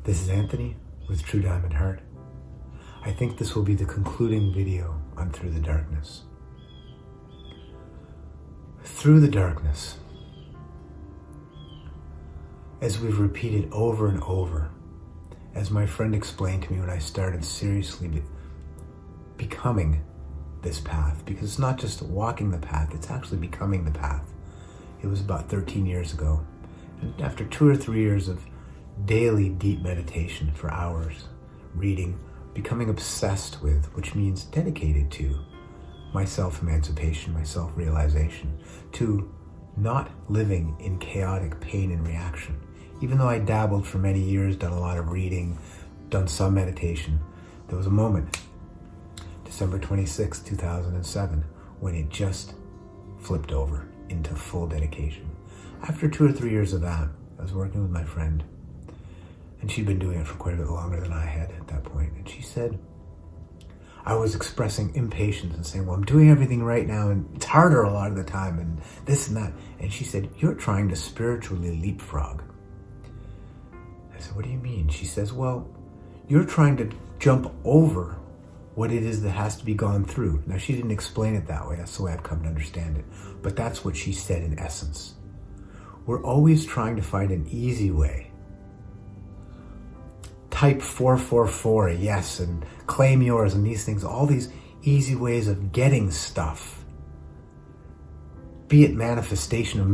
This is Anthony with True Diamond Heart. I think this will be the concluding video on Through the Darkness. Through the darkness, as we've repeated over and over, as my friend explained to me when I started seriously becoming this path, because it's not just walking the path, it's actually becoming the path. It was about 13 years ago. And after 2 or 3 years of daily deep meditation for hours, reading, becoming obsessed with, which means dedicated to, my self-emancipation, my self-realization, to not living in chaotic pain and reaction. Even though I dabbled for many years, done a lot of reading, done some meditation, there was a moment, December 26, 2007, when it just flipped over into full dedication. After 2 or 3 years of that, I was working with my friend, and she'd been doing it for quite a bit longer than I had at that point. And she said, I was expressing impatience and saying, well, I'm doing everything right now, and it's harder a lot of the time, and this and that. And she said, you're trying to spiritually leapfrog. I said, what do you mean? She says, well, you're trying to jump over what it is that has to be gone through. Now, she didn't explain it that way. That's the way I've come to understand it. But that's what she said in essence. We're always trying to find an easy way. Type 444, yes, and claim yours, and these things, all these easy ways of getting stuff. Be it manifestation of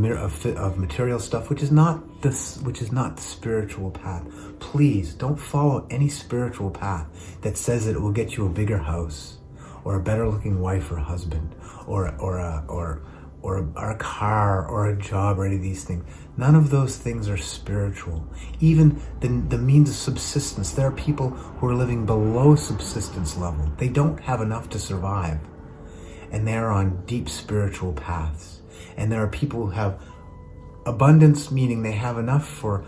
material stuff, which is not the spiritual path. Please don't follow any spiritual path that says that it will get you a bigger house, or a better looking wife or husband, or a car, or a job, or any of these things. None of those things are spiritual. Even the means of subsistence. There are people who are living below subsistence level. They don't have enough to survive. And they're on deep spiritual paths. And there are people who have abundance, meaning they have enough for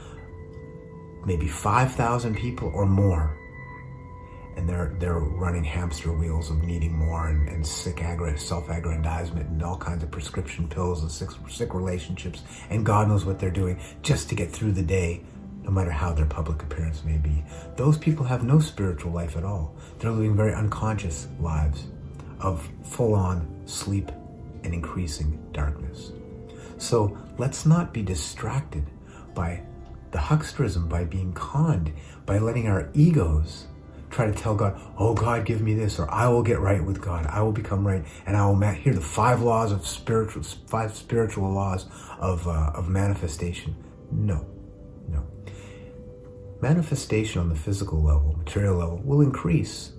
maybe 5,000 people or more. And they're running hamster wheels of needing more, and self-aggrandizement, and all kinds of prescription pills and sick relationships, and God knows what they're doing just to get through the day, no matter how their public appearance may be. Those people have no spiritual life at all. They're living very unconscious lives of full-on sleep and increasing darkness. So let's not be distracted by the hucksterism, by being conned, by letting our egos try to tell God, oh God, give me this, or I will get right with God. I will become right, and I will hear the 5 spiritual laws of manifestation. No. Manifestation on the physical level, material level, will increase.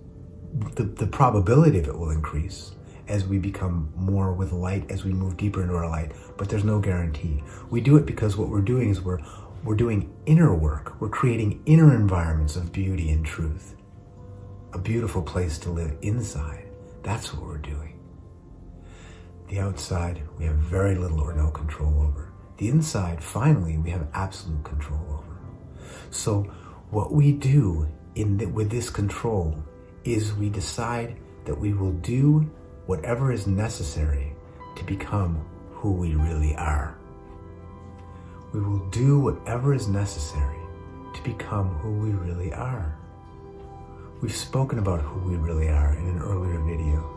The probability of it will increase as we become more with light, as we move deeper into our light, but there's no guarantee. We do it because what we're doing is we're doing inner work. We're creating inner environments of beauty and truth. A beautiful place to live inside. That's what we're doing. The outside, we have very little or no control over. The inside, finally, we have absolute control over. So what we do with this control is we decide that we will do whatever is necessary to become who we really are. We will do whatever is necessary to become who we really are. We've spoken about who we really are in an earlier video.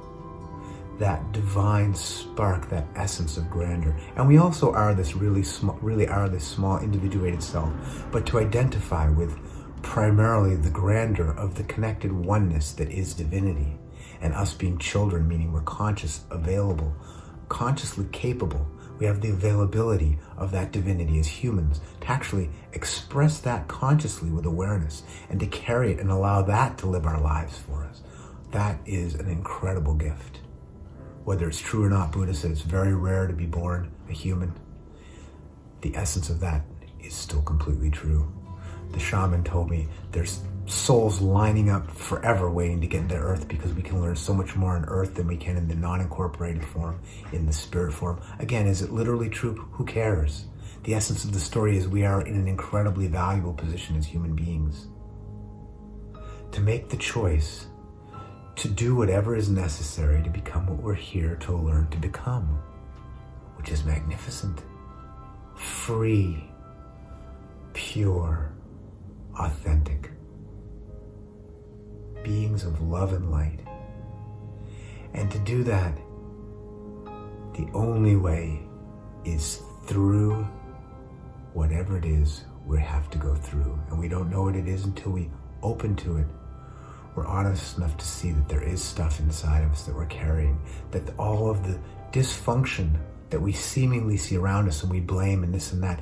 That divine spark, that essence of grandeur. And we also are this really small individuated self, but to identify with primarily the grandeur of the connected oneness that is divinity, and us being children, meaning we're conscious, available, consciously capable. We have the availability of that divinity as humans to actually express that consciously with awareness, and to carry it and allow that to live our lives for us. That is an incredible gift. Whether it's true or not, Buddha said it's very rare to be born a human. The essence of that is still completely true. The shaman told me there's souls lining up forever waiting to get into Earth, because we can learn so much more on Earth than we can in the non-incorporated form, in the spirit form. Again, is it literally true? Who cares? The essence of the story is we are in an incredibly valuable position as human beings to make the choice to do whatever is necessary to become what we're here to learn to become, which is magnificent, free, pure, authentic beings of love and light. And to do that, the only way is through whatever it is we have to go through. And we don't know what it is until we open to it. We're honest enough to see that there is stuff inside of us that we're carrying, that all of the dysfunction that we seemingly see around us and we blame and this and that,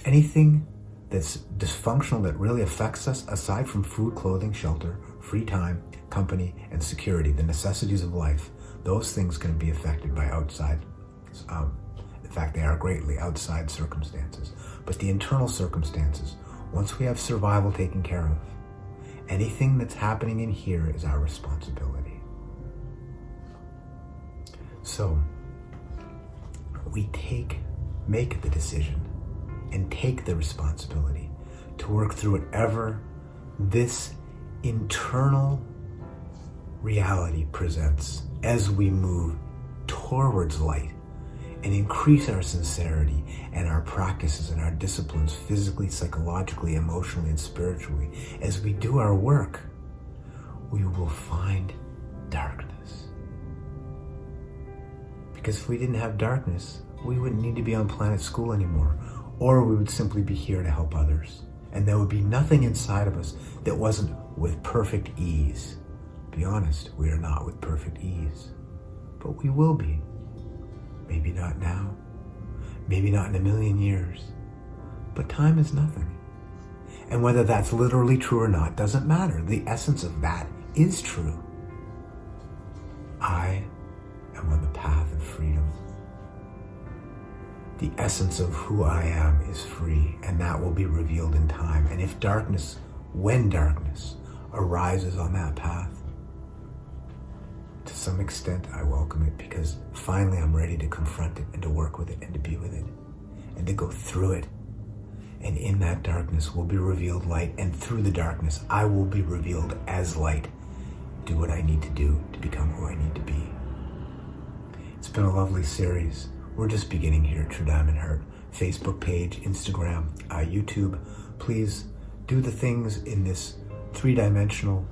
anything that's dysfunctional that really affects us, aside from food, clothing, shelter, free time, company, and security, the necessities of life, those things can be affected by outside. In fact, they are greatly outside circumstances. But the internal circumstances, once we have survival taken care of, anything that's happening in here is our responsibility. So we make the decision and take the responsibility to work through whatever this internal reality presents as we move towards light and increase our sincerity and our practices and our disciplines physically, psychologically, emotionally, and spiritually. As we do our work, we will find darkness. Because if we didn't have darkness, we wouldn't need to be on planet school anymore, or we would simply be here to help others. And there would be nothing inside of us that wasn't with perfect ease. Be honest, we are not with perfect ease, but we will be. Maybe not now, maybe not in a million years, but time is nothing. And whether that's literally true or not doesn't matter. The essence of that is true. I am on the path of freedom. The essence of who I am is free, and that will be revealed in time. And if darkness, when darkness arises on that path, to some extent I welcome it, because finally I'm ready to confront it and to work with it and to be with it and to go through it. And in that darkness will be revealed light, and through the darkness I will be revealed as light. Do what I need to do to become who I need to be. It's been a lovely series. We're just beginning here at True Diamond Heart. Facebook page, Instagram, YouTube. Please do the things in this 3-dimensional,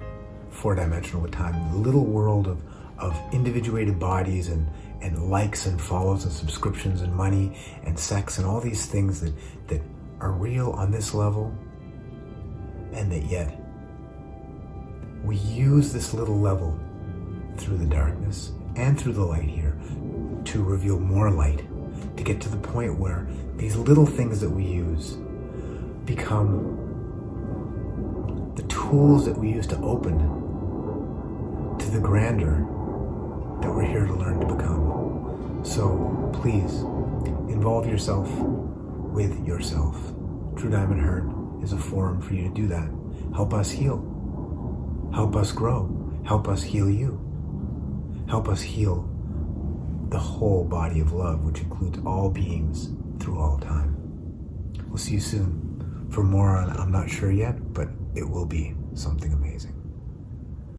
4-dimensional with time, little world of individuated bodies and likes and follows and subscriptions and money and sex and all these things that are real on this level, and that yet we use this little level through the darkness and through the light here to reveal more light, to get to the point where these little things that we use become the tools that we use to open to the grandeur that we're here to learn to become. So please involve yourself with yourself. True Diamond Heart is a forum for you to do that. Help us heal. Help us grow. Help us heal you. Help us heal the whole body of love, which includes all beings through all time. We'll see you soon for more on I'm not sure yet, but it will be something amazing.